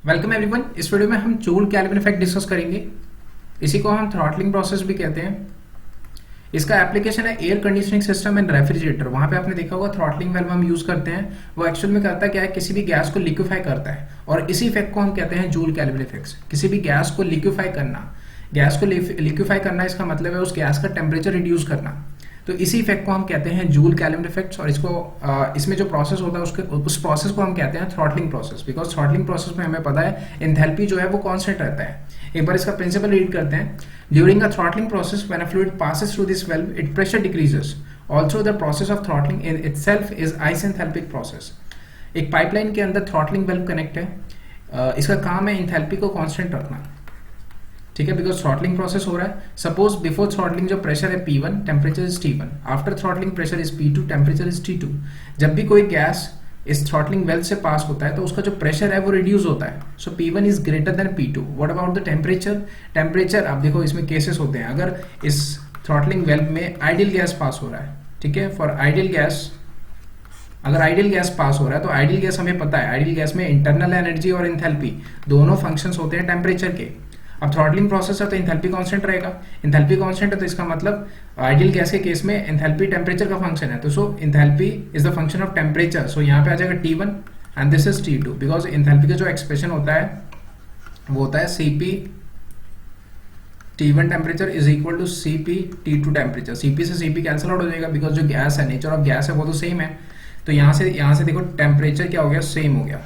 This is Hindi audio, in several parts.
Welcome everyone. इस वीडियो में हम जूल कैल्विन इफेक्ट डिस्कस करेंगे। इसी को हम थ्रॉटलिंग प्रोसेस भी कहते हैं। इसका एप्लीकेशन है air conditioning system and refrigerator. वहां पे आपने देखा होगा थ्रॉटलिंग वाल्व हम यूज करते हैं। वो एक्चुअल में करता क्या है, किसी भी गैस को लिक्विफाई करता है और इसी इफेक्ट को हम कहते हैं जूल कैल्विन इफेक्ट। किसी भी गैस को लिक्विफाई करना, गैस को लिक्विफाई करना इसका मतलब है उस गैस का टेम्परेचर रिड्यूस करना। तो इसी इफेक्ट को हम कहते हैं जूल कैल्विन इफेक्ट्स। और इसको इसमें जो प्रोसेस होता है उस प्रोसेस को हम कहते हैं throttling process. Because throttling process में हमें पता है एंथैल्पी जो है वो कांस्टेंट रहता है। एक बार इसका प्रिंसिपल रीड करते हैं। During a throttling process when a fluid passes through this valve its pressure decreases. Also the process of throttling in itself is isenthalpic process. एक पाइपलाइन के अंदर थ्रॉटलिंग वेल्व कनेक्ट है। इसका काम है एंथैल्पी को कांस्टेंट रखना, ठीक है, बिकॉज थ्रॉटलिंग प्रोसेस हो रहा है। सपोज बिफोर थ्रॉटलिंग जो प्रेशर है P1, temperature is T1। After throttling pressure is P2, temperature is T2। जब भी कोई गैस इस थ्रॉटलिंग वेल्व से पास होता है तो उसका जो प्रेशर है वो रिड्यूस होता है। सो P1 is greater than P2। What about the temperature? Temperature आप देखो इसमें केसेस होते हैं। अगर इस थ्रॉटलिंग वेल्व में आइडियल गैस पास हो रहा है, ठीक है, फॉर आइडियल गैस, अगर आइडियल गैस पास हो रहा है तो आइडियल गैस हमें पता है आइडियल गैस में इंटरनल एनर्जी और एंथैल्पी दोनों फंक्शंस होते हैं टेम्परेचर के। अब थ्रॉटलिंग प्रोसेस है तो एंथैल्पी कांस्टेंट रहेगा। एंथैल्पी कांस्टेंट है तो इसका मतलब आइडियल गैस के केस में एंथैल्पी टेम्परेचर का फंक्शन है। तो so enthalpy is the function of temperature. So यहाँ पे आ जाएगा T1 and this is T2। Because enthalpy का जो एक्सप्रेशन होता है वो होता है Cp T1 temperature is equal to Cp T2 temperature. Cp से Cp कैंसिल आउट हो जाएगा बिकॉज जो गैस है, नेचर ऑफ गैस है वो तो सेम है। तो यहाँ से देखो टेम्परेचर क्या हो गया, सेम हो गया।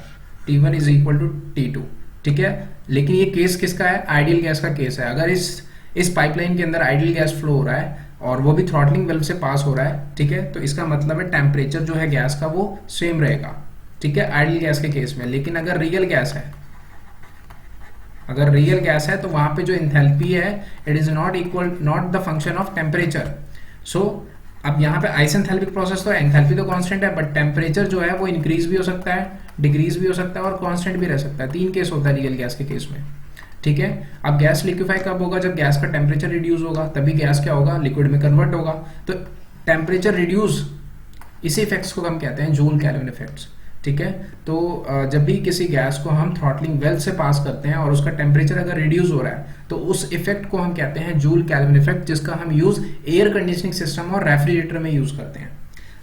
T1 is equal to T2, ठीक है। लेकिन ये केस किसका है? आइडियल गैस का केस है। अगर इस पाइपलाइन के अंदर आइडियल गैस फ्लो हो रहा है और वो भी थ्रॉटलिंग वेल्व से पास हो रहा है, ठीक है, तो इसका मतलब है टेम्परेचर जो है गैस का वो सेम रहेगा, ठीक है, आइडियल गैस के केस में। लेकिन अगर रियल गैस है, तो वहां पे जो एंथैल्पी है it is not the function of temperature. So अब यहाँ पे आइसेंथैल्पिक प्रोसेस तो है, एंथैल्पी तो कांस्टेंट है, बट टेम्परेचर जो है वो इंक्रीज भी हो सकता है, डिक्रीज भी हो सकता है और कांस्टेंट भी रह सकता है। तीन केस होता है रियल गैस के केस में, ठीक है। अब गैस लिक्विफाई कब होगा? जब गैस का टेम्परेचर रिड्यूस होगा, तभी गैस क्या होगा, लिक्विड में कन्वर्ट होगा। तो टेम्परेचर रिड्यूस, इसी इफेक्ट्स को हम कहते हैं जूल कैल्विन इफेक्ट्स, ठीक है। तो जब भी किसी गैस को हम थ्रॉटलिंग वेल्व से पास करते हैं और उसका टेम्परेचर अगर रिड्यूस हो रहा है तो उस इफेक्ट को हम कहते हैं जूल कैल्विन इफेक्ट, जिसका हम यूज एयर कंडीशनिंग सिस्टम और रेफ्रिजरेटर में यूज करते हैं,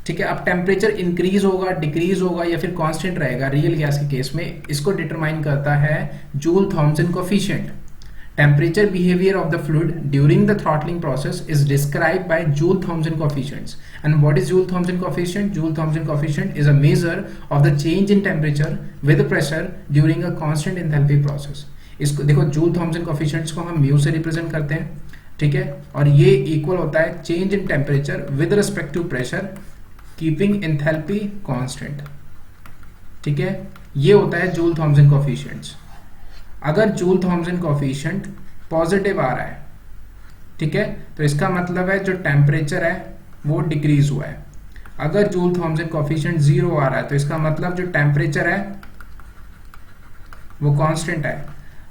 ठीक है। अब टेम्परेचर इंक्रीज होगा, डिक्रीज होगा या फिर कांस्टेंट रहेगा रियल गैस के केस में, इसको डिटरमाइन करता है Joule Thomson coefficient. Temperature behavior of the fluid during the throttling process is described by Joule-Thomson coefficients. And what is Joule-Thomson coefficient? Joule-Thomson coefficient is a measure of the change in temperature with pressure during a constant enthalpy process. इसको देखो, Joule-Thomson coefficients को हम म्यू से रिप्रेजेंट करते हैं, ठीक है, और ये इक्वल होता है change in temperature with respect to pressure keeping enthalpy constant, ठीक है। ये होता है Joule-Thomson coefficients। अगर जूल थॉमसन कोफिशिएंट पॉजिटिव आ रहा है, ठीक है, तो इसका मतलब है जो टेम्परेचर है वो डिक्रीज हुआ है। अगर जूल थॉमसन कोफिशिएंट 0 आ रहा है तो इसका मतलब जो टेम्परेचर है वो कांस्टेंट है।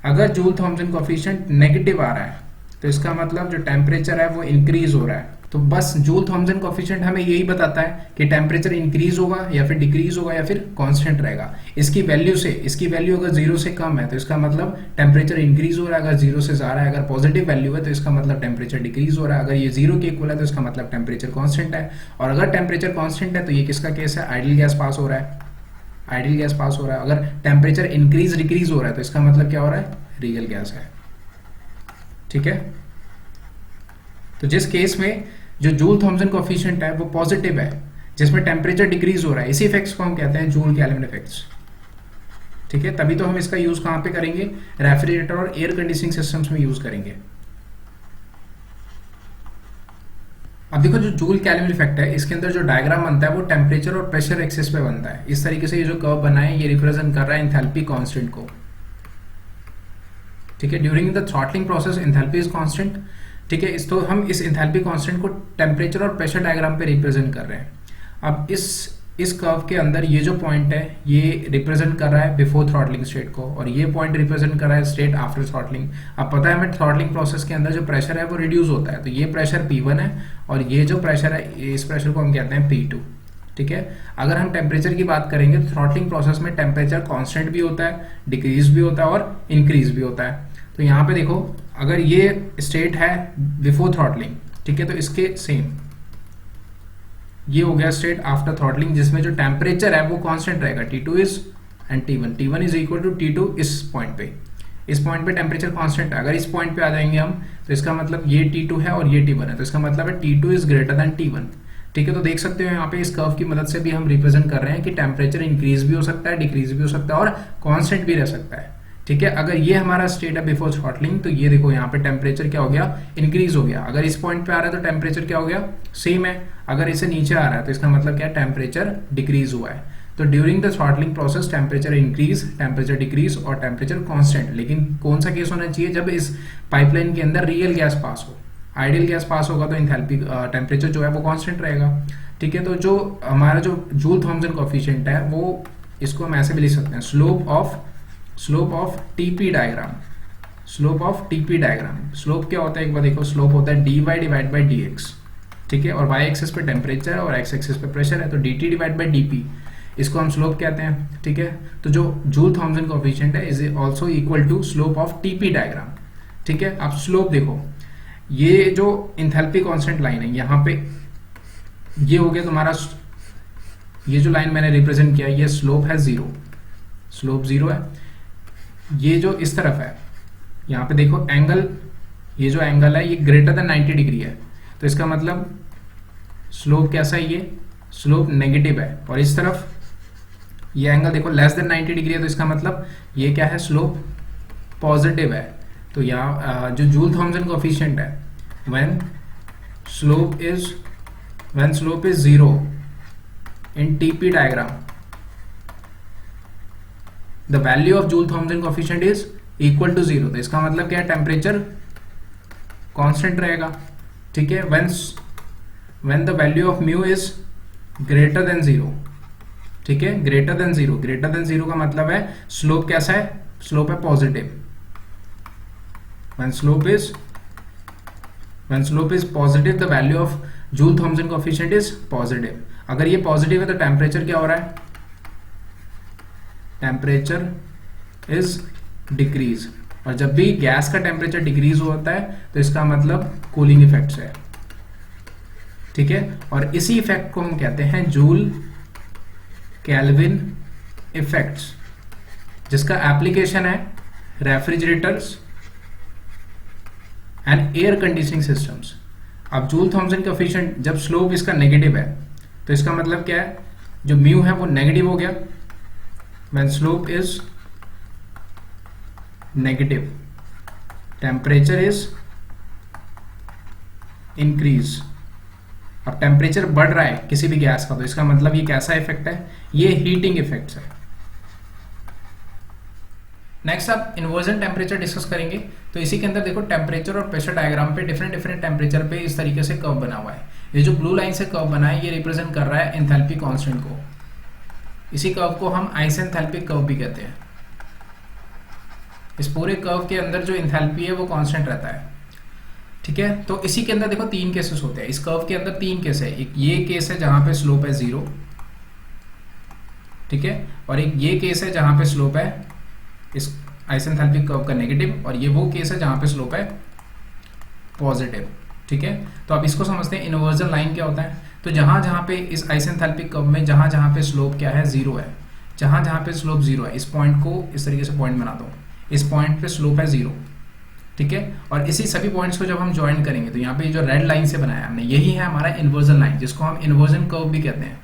अगर जूल थॉमसन कोफिशिएंट नेगेटिव आ रहा है तो इसका मतलब जो टेम्परेचर है वो इंक्रीज हो रहा है। तो बस जूल थॉमसन कोफिशिएंट हमें यही बताता है कि टेम्परेचर इंक्रीज होगा या फिर डिक्रीज होगा या फिर कांस्टेंट रहेगा। इसकी वैल्यू अगर 0 से कम है तो इसका मतलब टेम्परेचर इंक्रीज हो रहा है, अगर 0 से ज्यादा है, अगर पॉजिटिव वैल्यू है तो इसका मतलब टेम्परेचर डिक्रीज हो रहा है, अगर ये 0 के इक्वल है तो इसका मतलब टेम्परेचर कांस्टेंट है। और अगर टेम्परेचर कांस्टेंट है तो ये किसका केस है? आइडियल गैस पास हो रहा है। अगर टेम्परेचर इंक्रीज डिक्रीज हो रहा है तो इसका मतलब क्या हो रहा है? रियल गैस है, ठीक है। तो जिस केस में जो जूल थॉमसन कोफिशिएंट है वो पॉजिटिव है, जिसमें टेम्परेचर डिक्रीज हो रहा है, इसी इफेक्ट्स को हम कहते हैं जूल कैल्विन इफेक्ट्स, ठीक है। तभी तो हम इसका यूज कहां पे करेंगे? रेफ्रिजरेटर और एयर कंडीशनिंग सिस्टम्स में यूज करेंगे। अब देखो, जो जूल कैल्विन इफेक्ट है इसके अंदर जो डायग्राम बनता है वो टेम्परेचर और प्रेशर एक्सिस पे बनता है। इस तरीके से ये जो कर्व बना है ये रिप्रेजेंट कर रहा है एंथैल्पी कांस्टेंट को, ठीक है। During the throttling process enthalpy is constant, ठीक है। तो हम इस एंथैल्पी कांस्टेंट को टेम्परेचर और प्रेशर डायग्राम पे रिप्रेजेंट कर रहे हैं। अब इस कर्व के अंदर ये जो पॉइंट है ये रिप्रेजेंट कर रहा है बिफोर थ्रॉटलिंग स्टेट को, और ये पॉइंट रिप्रेजेंट कर रहा है स्टेट आफ्टर थ्रॉटलिंग। अब पता है हमें थ्रॉटलिंग प्रोसेस के अंदर जो प्रेशर है वो रिड्यूस होता है, तो ये प्रेशर P1 है और ये जो प्रेशर है इस प्रेशर को हम कहते हैं P2, ठीक है। अगर हम टेम्परेचर की बात करेंगे तो थ्रॉटलिंग प्रोसेस में टेम्परेचर कांस्टेंट भी होता है, डिक्रीज भी होता है और इंक्रीज भी होता है। तो यहाँ पे देखो अगर ये स्टेट है बिफोर थ्रॉटलिंग, ठीक है, तो इसके सेम ये हो गया स्टेट आफ्टर थ्रॉटलिंग जिसमें जो टेम्परेचर है वो कांस्टेंट रहेगा, T2 is and T1 is equal to T2 इस पॉइंट पे टेम्परेचर कांस्टेंट है। अगर इस पॉइंट पे आ जाएंगे हम तो इसका मतलब ये T2 है और ये T1 है, तो इसका मतलब है T2 is greater than T1, ठीक है। तो देख सकते हो यहाँ पे इस कर्व की मदद से भी हम रिप्रेजेंट कर रहे हैं कि टेम्परेचर इंक्रीज भी हो सकता है, डिक्रीज भी हो सकता है और कांस्टेंट भी रह सकता है, ठीक है। अगर ये हमारा स्टेट है बिफोर थ्रॉटलिंग तो ये देखो यहाँ पे टेम्परेचर क्या हो गया, इंक्रीज हो गया। अगर इस पॉइंट पे आ रहा है तो टेम्परेचर क्या हो गया, सेम है। अगर इसे नीचे आ रहा है तो इसका मतलब क्या है, टेम्परेचर डिक्रीज हुआ है। तो during the throttling process temperature increase, temperature decrease और टेम्परेचर कांस्टेंट। लेकिन कौन सा केस होना चाहिए, जब इस पाइपलाइन के अंदर रियल गैस पास हो। आइडियल गैस पास होगा तो इंथैल्पी टेम्परेचर जो है वो कांस्टेंट रहेगा, ठीक है। तो जो हमारा जो जूल थॉमसन कोएफिशिएंट है वो इसको हम ऐसे भी लिख सकते हैं, slope of TP diagram. Slope क्या होता है एक बार देखो, स्लोप होता है dy डिवाइड बाई dx, ठीक है। और y एक्सिस पे टेम्परेचर और x एक्सिस पे प्रेशर है, तो dt डिवाइड बाई dp इसको हम स्लोप कहते हैं, ठीक है। तो जो जूल थॉमसन कोएफिशिएंट है is also equal to slope of TP diagram, ठीक है। अब स्लोप देखो, ये जो इंथैल्पी कांस्टेंट लाइन है यहाँ पे ये हो गया तुम्हारा, ये जो लाइन मैंने रिप्रेजेंट किया ये स्लोप है स्लोप जीरो है। ये जो इस तरफ है यहाँ पे देखो एंगल, ये जो एंगल है ये ग्रेटर देन 90 डिग्री है, तो इसका मतलब स्लोप कैसा है, ये स्लोप नेगेटिव है। और इस तरफ ये एंगल देखो लेस देन 90 डिग्री है, तो इसका मतलब ये क्या है, स्लोप पॉजिटिव है। तो यहाँ जो जूल थॉमसन कोएफिशिएंट है when slope is 0 in TP diagram the value of Joule Thomson coefficient is equal to 0। तो इसका मतलब क्या है, टेम्परेचर कांस्टेंट रहेगा, ठीक है। When the value of mu is greater than 0, ठीक है, ग्रेटर देन जीरो का मतलब है स्लोप कैसा है, स्लोप है positive. When slope is positive, the value of Joule Thomson coefficient is positive. अगर ये पॉजिटिव है तो टेम्परेचर क्या हो रहा है, टेम्परेचर इज डिक्रीज। और जब भी गैस का टेम्परेचर डिक्रीज होता है तो इसका मतलब कूलिंग इफेक्ट्स है, ठीक है। और इसी इफेक्ट को हम कहते हैं जूल केल्विन इफेक्ट्स, जिसका एप्लीकेशन है refrigerators and air conditioning systems. अब जूल थॉमसन कोएफिशिएंट जब स्लोप इसका नेगेटिव है तो इसका मतलब क्या है, जो म्यू है वो नेगेटिव हो गया। When slope is negative temperature is increase. अब टेम्परेचर बढ़ रहा है किसी भी गैस का, तो इसका मतलब ये कैसा इफेक्ट है, ये हीटिंग इफेक्ट्स है। नेक्स्ट आप इन्वर्जन टेम्परेचर डिस्कस करेंगे। तो इसी के अंदर देखो टेम्परेचर और प्रेशर डायग्राम पे डिफरेंट टेम्परेचर पे इस तरीके से कर्व बना हुआ है। ये जो ब्लू लाइन से कर्व बना है ये रिप्रेजेंट कर रहा है एंथैल्पी कांस्टेंट को। इसी कर्व को हम आइसेंथैल्पिक कर्व भी कहते हैं। इस पूरे कर्व के अंदर जो एंथैल्पी है वो कांस्टेंट रहता है, ठीक है। तो इसी के अंदर देखो 3 केसेस होते हैं। इस कर्व के अंदर 3 केस है। एक ये केस है जहां पे स्लोप है 0, ठीक है, और एक ये केस है जहां पे स्लोप है इस आइसेंथैल्पिक कर्व का नेगेटिव, और ये वो केस है जहां पे स्लोप है पॉजिटिव, ठीक है। तो अब इसको समझते हैं इन्वर्जन लाइन क्या होता है। तो जहां जहां पे इस आइसेंथैल्पिक कर्व में जहां जहां पे स्लोप क्या है 0 है, जहां जहां पे स्लोप 0 है, इस पॉइंट को इस तरीके से पॉइंट बना दो, इस पॉइंट पे स्लोप है 0, ठीक है। और इसी सभी पॉइंट्स को जब हम ज्वाइन करेंगे तो यहाँ पे जो रेड लाइन से बनाया हमने यही है हमारा इन्वर्जन लाइन, जिसको हम इन्वर्जन कर्व भी कहते हैं,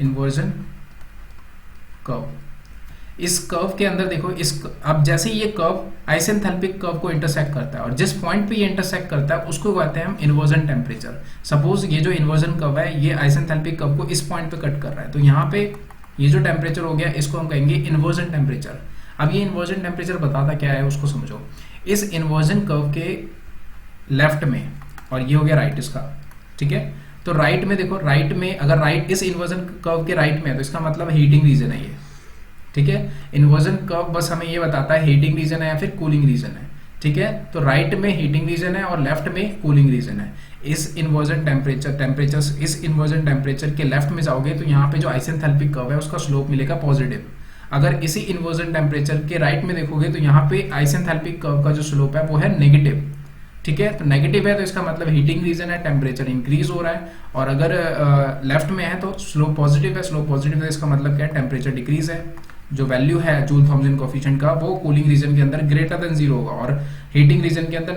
इन्वर्जन कर्व। इस कर्व के अंदर देखो अब जैसे ये कर्व आइसेंथैल्पिक कर्व को इंटरसेक्ट करता है और जिस पॉइंट पे ये इंटरसेक्ट करता है उसको कहते हैं हम इन्वर्जन टेम्परेचर। सपोज ये जो इन्वर्जन कर्व है ये आइसेंथैल्पिक कर्व को इस पॉइंट पे कट कर रहा है, तो यहाँ पे ये जो टेम्परेचर हो गया इसको हम कहेंगे इन्वर्जन टेम्परेचर। अब ये इन्वर्जन टेम्परेचर बताता क्या है उसको समझो। इस इन्वर्जन कर्व के लेफ्ट में, और ये हो गया राइट इसका, ठीक है। तो राइट में देखो, राइट में अगर राइट इस इन्वर्जन कर्व के राइट में है तो इसका मतलब हीटिंग रीजन है ये, ठीक है। इन्वर्जन कर्व बस हमें ये बताता है हीटिंग रीजन है या फिर कूलिंग रीजन है। ठीक है, तो राइट में हीटिंग रीजन है और लेफ्ट में कूलिंग रीजन है। इस इन्वर्जन टेम्परेचर के लेफ्ट में जाओगे तो यहाँ पे जो आइसेंथैल्पिक कर्व है उसका स्लोप मिलेगा पॉजिटिव। अगर इसी इन्वर्जन टेम्परेचर के राइट में देखोगे तो यहाँ पे आइसेंथैल्पिक कर्व का जो स्लोप है वो है नेगेटिव। ठीक है, तो नेगेटिव है तो इसका मतलब हीटिंग रीजन है, टेम्परेचर इंक्रीज हो रहा है। और अगर लेफ्ट में है तो स्लोप पॉजिटिव है, स्लोप पॉजिटिव है इसका मतलब क्या है, टेम्परेचर डिक्रीज है। जो वैल्यू है जूल थॉमसन कोफिशिएंट का वो कूलिंग रीजन के अंदर ग्रेटर देन 0 होगा और हीटिंग रीजन के अंदर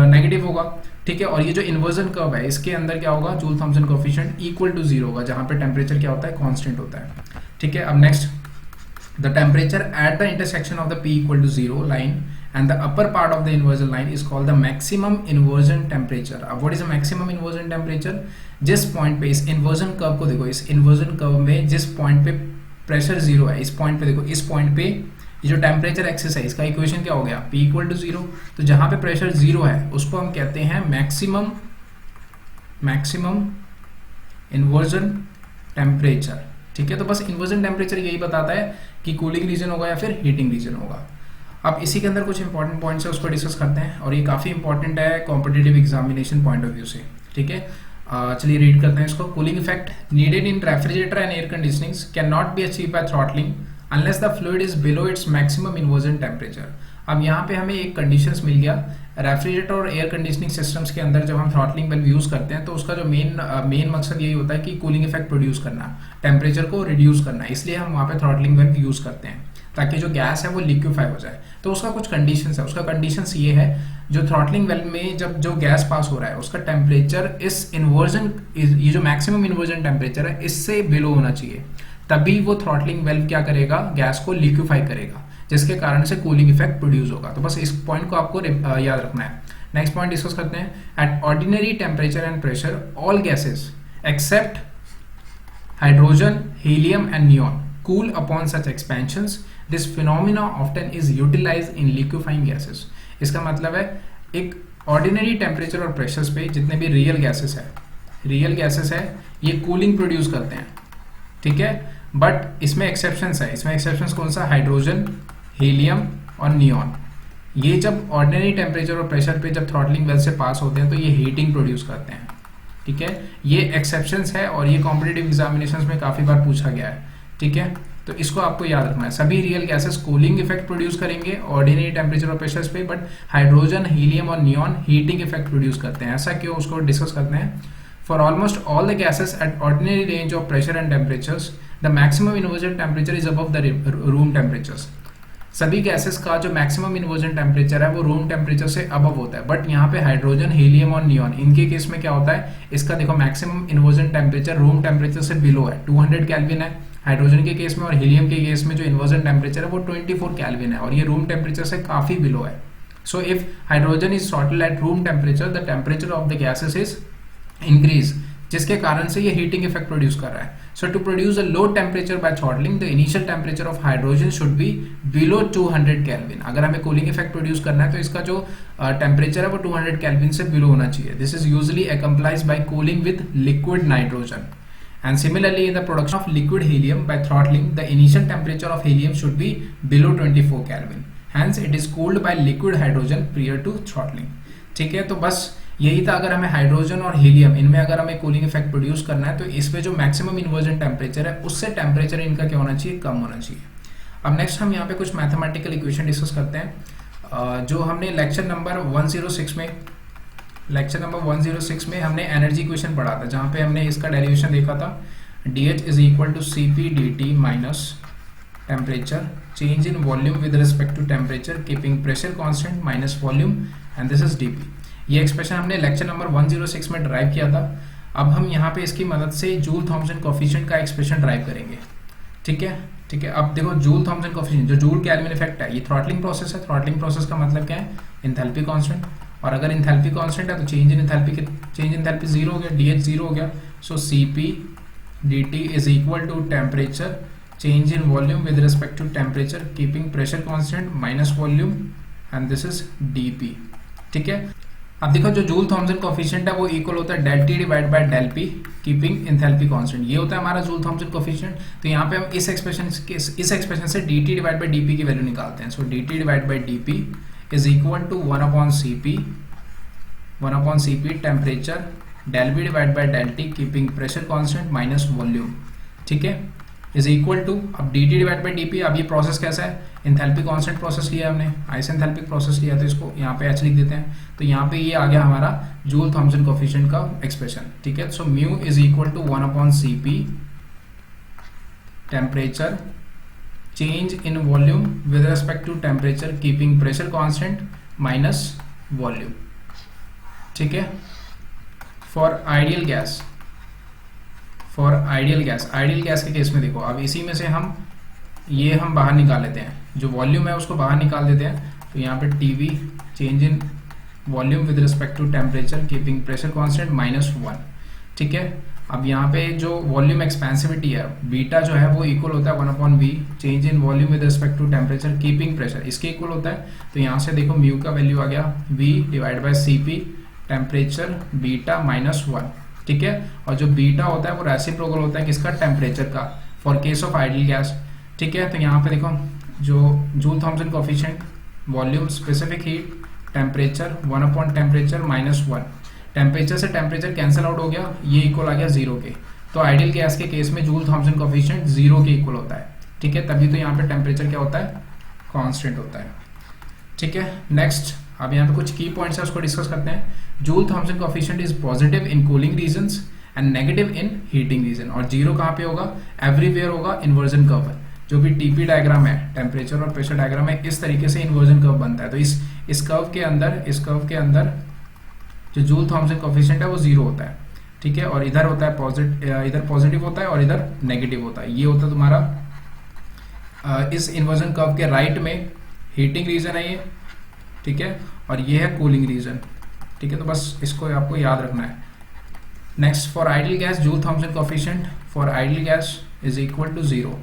नेगेटिव होगा। ठीक है, और ये जो इन्वर्जन कर्व है इसके अंदर क्या होगा, Joule Thomson coefficient equal to 0 होगा, जहां पे टेम्परेचर क्या होता है, कांस्टेंट होता है। ठीक है, अब next, the temperature at the intersection of the P equal to 0 line and the upper part of the inversion line is called the maximum inversion temperature. अब what is the maximum inversion temperature? जिस पॉइंट पे इस इन्वर्जन कर्व को देखो, इस इन्वर्जन कर्व में जिस पॉइंट पे प्रेशर 0 है, इस पॉइंट पे देखो, इस पॉइंट पे ये जो टेम्परेचर एक्सिस है इसका इक्वेशन क्या हो गया, P इक्वल टू 0। तो जहां पे प्रेशर 0 है उसको हम कहते हैं मैक्सिमम इन्वर्जन टेम्परेचर। ठीक है, तो बस इन्वर्जन टेम्परेचर यही बताता है कि कूलिंग रीजन होगा या फिर हीटिंग रीजन होगा। अब इसी के अंदर कुछ इंपॉर्टेंट पॉइंट्स है उसको डिस्कस करते हैं और ये काफी इंपॉर्टेंट है competitive examination point of view से। ठीक है, चलिए रीड करते हैं इसको। Cooling effect needed in refrigerator and air conditioning can not be achieve by throttling unless the fluid is below its maximum inversion temperature. अब यहाँ पे हमें एक कंडीशंस मिल गया, रेफ्रिजरेटर और एयर कंडीशनिंग सिस्टम्स के अंदर जब हम थ्रॉटलिंग वाल्व यूज करते हैं तो उसका जो मेन मकसद यही होता है कि कूलिंग इफेक्ट प्रोड्यूस करना, टेम्परेचर को रिड्यूस करना, इसलिए हम वहाँ पे थ्रॉटलिंग वाल्व यूज करते हैं ताकि जो गैस है वो लिक्विफाई हो जाए। तो उसका कुछ कंडीशंस है, उसका कंडीशंस ये है, जो थ्रॉटलिंग वाल्व में जब जो गैस पास हो रहा है उसका टेम्परेचर इस इन्वर्जन, ये जो मैक्सिमम इन्वर्जन टेम्परेचर है इससे बिलो होना चाहिए, तभी वो थ्रॉटलिंग वाल्व क्या करेगा, गैस को लिक्विफाई करेगा, जिसके कारण से कूलिंग इफेक्ट प्रोड्यूस होगा। तो बस इस पॉइंट को आपको याद रखना है। नेक्स्ट पॉइंट डिस्कस करते हैं। At ordinary temperature and pressure all gases except hydrogen, helium and neon cool upon such expansions. This phenomena often is utilized in liquefying gases. इसका मतलब है एक ऑर्डिनरी टेम्परेचर और प्रेशर्स पे जितने भी रियल गैसेस है ये कूलिंग प्रोड्यूस करते हैं। ठीक है, बट इसमें एक्सेप्शंस है। इसमें एक्सेप्शंस कौन सा, हाइड्रोजन, हीलियम और नियॉन। ये जब ऑर्डिनरी टेम्परेचर और प्रेशर पे जब थ्रॉटलिंग वेल से पास होते हैं तो ये हीटिंग प्रोड्यूस करते हैं। ठीक है, ये एक्सेप्शंस है और ये कॉम्पिटिटिव एग्जामिनेशंस में काफी बार पूछा गया है। ठीक है, तो इसको आपको याद रखना है। सभी real gases cooling effect produce करेंगे ऑर्डिनरी टेम्परेचर और प्रेशर्स पे, बट हाइड्रोजन, हीलियम और नियॉन हीटिंग इफेक्ट प्रोड्यूस करते हैं। ऐसा क्यों, उसको डिस्कस करते हैं। For almost all the gases at ordinary range of pressure and temperatures the maximum inversion temperature is above the room temperatures. सभी गैसेस का जो मैक्सिमम इन्वर्जन टेम्परेचर है वो रूम टेम्परेचर से अबव होता है, बट यहाँ पे हाइड्रोजन, हीलियम और नियॉन इनके केस में क्या होता है, इसका देखो maximum inversion temperature room temperature से बिलो है, 200 केल्विन है हाइड्रोजन के केस में, और हीलियम के केस में जो इन्वर्जन टेम्परेचर है वो 24 केल्विन है और ये रूम टेम्परेचर से काफी बिलो है। So if hydrogen is throttled at room temperature the temperature of the gases is increase, जिसके कारण से ये हीटिंग इफेक्ट प्रोड्यूस कर रहा है। So to produce a low temperature by throttling the initial temperature of hydrogen should be below 200 kelvin. अगर हमें कूलिंग इफेक्ट प्रोड्यूस करना है तो इसका जो टेम्परेचर है वो 200 केल्विन से बिलो होना चाहिए। This is usually accomplish by cooling with liquid nitrogen. And similarly, in the production of liquid helium by throttling, the initial temperature of helium should be below 24 Kelvin. Hence, it is cooled by liquid hydrogen prior to throttling. ठीक है, तो बस यही था। अगर हमें हाइड्रोजन और हीलियम इनमें अगर हमें कूलिंग इफेक्ट प्रोड्यूस करना है तो इसमें जो मैक्सिमम इन्वर्जन टेम्परेचर है उससे टेम्परेचर इनका क्या होना चाहिए, कम होना चाहिए। अब नेक्स्ट हम यहाँ पे कुछ मैथमेटिकल इक्वेशन डिस्कस करते हैं जो हमने लेक्चर नंबर 106 में हमने एनर्जी इक्वेशन पढ़ा था, जहां पे हमने इसका डेरिवेशन देखा था, dH is equal to Cp dt minus temperature change in volume with respect to temperature keeping pressure constant minus volume and this is dP। ये एक्सप्रेशन हमने लेक्चर नंबर 106 में ड्राइव किया था। अब हम यहाँ पे इसकी मदद से जूल थॉमसन कोफिशिएंट का एक्सप्रेशन ड्राइव करेंगे। ठीक है, अब देखो जूल थॉमसन कोफिशिएंट, जो जूल केल्विन इफेक्ट है, ये थ्रॉटलिंग प्रोसेस है। थ्रॉटलिंग प्रोसेस का मतलब क्या है, एंथैल्पी कांस्टेंट, और अगर एंथैल्पी कांस्टेंट है तो चेंज इन एंथैल्पी 0 हो गया, dH 0 हो गया। So Cp dt is equal to temperature change in volume with respect to temperature keeping pressure constant minus volume and this is dP। ठीक है, अब देखो जो जूल थॉमसन कोफिशिएंट है वो इक्वल होता है del T divide by del P keeping enthalpy constant. ये होता है हमारा जूल थॉमसन कोफिशिएंट। तो यहाँ पे हम इस एक्सप्रेशन से dt डिवाइड बाय dP की वैल्यू निकालते हैं। So dt divide by dP is equal to 1/Cp temperature del V divide by del T keeping pressure constant minus volume, ठीक है, इज इक्वल टू, अब dt डिवाइड बाई dp। अब ये प्रोसेस कैसा है, एंथैल्पी कांस्टेंट प्रोसेस लिया हमने, आइसेंथैल्पिक प्रोसेस लिया, तो इसको यहाँ पे h लिख देते हैं। तो यहाँ पे ये आ गया हमारा जूल थॉम्सन कोफिशिएंट का एक्सप्रेशन, ठीक है। So mu is equal to 1/Cp temperature change in volume with respect to temperature keeping pressure constant minus volume, ठीक है। For ideal gas, ideal gas के केस में देखो, अब इसी में से हम बाहर निकाल लेते हैं, जो वॉल्यूम है उसको बाहर निकाल देते हैं। तो यहाँ पे TV change in volume with respect to temperature keeping pressure constant -1, ठीक है। अब यहाँ पे जो वॉल्यूम एक्सपेंसिविटी है बीटा जो है वो इक्वल होता है 1/v change in volume with respect to temperature keeping pressure, इसके इक्वल होता है। तो यहाँ से देखो म्यू का वैल्यू आ गया v divide by Cp temperature beta -1, ठीक है। और जो बीटा होता है वो रेसिप्रोकल होता है किसका, टेम्परेचर का, for case of ideal gas, ठीक है। तो यहाँ पे देखो जो Joule Thomson coefficient volume specific heat temperature 1/टेम्परेचर -1, टेम्परेचर से टेम्परेचर कैंसिल आउट हो गया, ये इक्वल आ गया 0 के। तो आइडियल गैस के केस में जूल थॉम्सन कोफिशिएंट 0 के इक्वल होता है, ठीक है। तभी तो यहाँ पे टेम्परेचर क्या होता है, कांस्टेंट होता है, ठीक है। नेक्स्ट, अब यहाँ पे कुछ की पॉइंट्स है उसको डिस्कस करते हैं। Joule Thomson coefficient is positive in cooling regions and negative in heating region, और 0 कहाँ पे होगा, एवरीवेयर होगा इन्वर्जन कर्व पर। जो भी टीपी डायग्राम है, टेम्परेचर और प्रेशर डायग्राम है, इस तरीके से इन्वर्जन कर्व बनता है। तो इस कर्व के अंदर जो जूल थॉम्सन कोफिशिएंट है वो 0 होता है, ठीक है। और इधर होता है इधर पॉजिटिव होता है और इधर नेगेटिव होता है। ये होता है तुम्हारा इस इन्वर्जन कर्व के राइट में हीटिंग रीजन है ये, ठीक है, और ये है कूलिंग रीजन, ठीक है। तो बस इसको आपको याद रखना है। Next, for ideal gas Joule Thomson coefficient for ideal gas is equal to 0,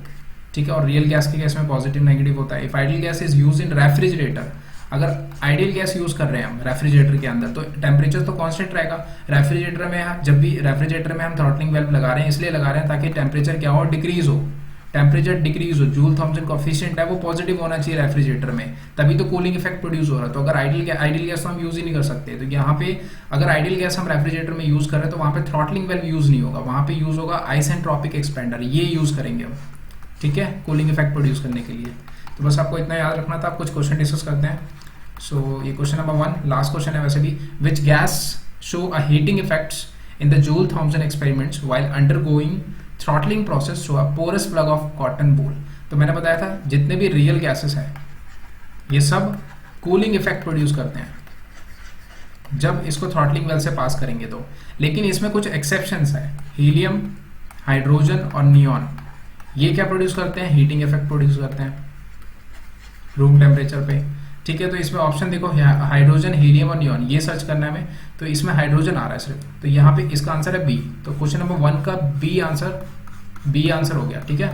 ठीक है। और रियल गैस के केस में पॉजिटिव नेगेटिव होता है। If ideal gas is use in refrigerator, अगर आइडियल गैस यूज कर रहे हैं हम रेफ्रिजरेटर के अंदर, तो टेम्परेचर तो कांस्टेंट रहेगा। रेफ्रिजरेटर में जब भी रेफ्रिजरेटर में हम थ्रॉटलिंग वाल्व लगा रहे हैं, इसलिए लगा रहे हैं ताकि टेम्परेचर क्या हो, डिक्रीज हो, टेम्परेचर डिक्रीज हो। जूल थॉम्सन कोफिशिएंट है वो पॉजिटिव होना चाहिए रेफ्रिजरेटर में, तभी तो कूलिंग इफेक्ट प्रोड्यूस हो रहा है। तो अगर आइडियल गैस तो हम यूज ही नहीं कर सकते। तो यहाँ पे अगर आइडियल गैस हम रेफ्रिजरेटर में यूज कर रहे हैं तो वहाँ पे थ्रॉटलिंग वाल्व यूज नहीं होगा, वहाँ पे यूज होगा आइसेंट्रोपिक एक्सपेंडर, ये यूज करेंगे हम, ठीक है, कूलिंग इफेक्ट प्रोड्यूस करने के लिए। तो बस आपको इतना याद रखना था। आप कुछ क्वेश्चन डिस्कस करते हैं। सो ये क्वेश्चन नंबर 1 लास्ट क्वेश्चन है वैसे भी। Which gas show a heating effects in the Joule Thomson experiments while undergoing throttling process through a porous plug of cotton ball. तो मैंने बताया था जितने भी रियल गैसेस हैं ये सब कूलिंग इफेक्ट प्रोड्यूस करते हैं जब इसको थ्रॉटलिंग वेल से पास करेंगे तो। लेकिन इसमें कुछ एक्सेप्शंस है, हीलियम, हाइड्रोजन और नियॉन, ये क्या प्रोड्यूस करते हैं, हीटिंग इफेक्ट प्रोड्यूस करते हैं रूम टेम्परेचर पे, ठीक है। तो इसमें ऑप्शन देखो, हाइड्रोजन, हीलियम और नियॉन, ये सर्च करना है हमें। तो इसमें हाइड्रोजन आ रहा है सिर्फ, तो यहाँ पे इसका आंसर है बी। तो क्वेश्चन नंबर 1 का बी आंसर हो गया, ठीक है।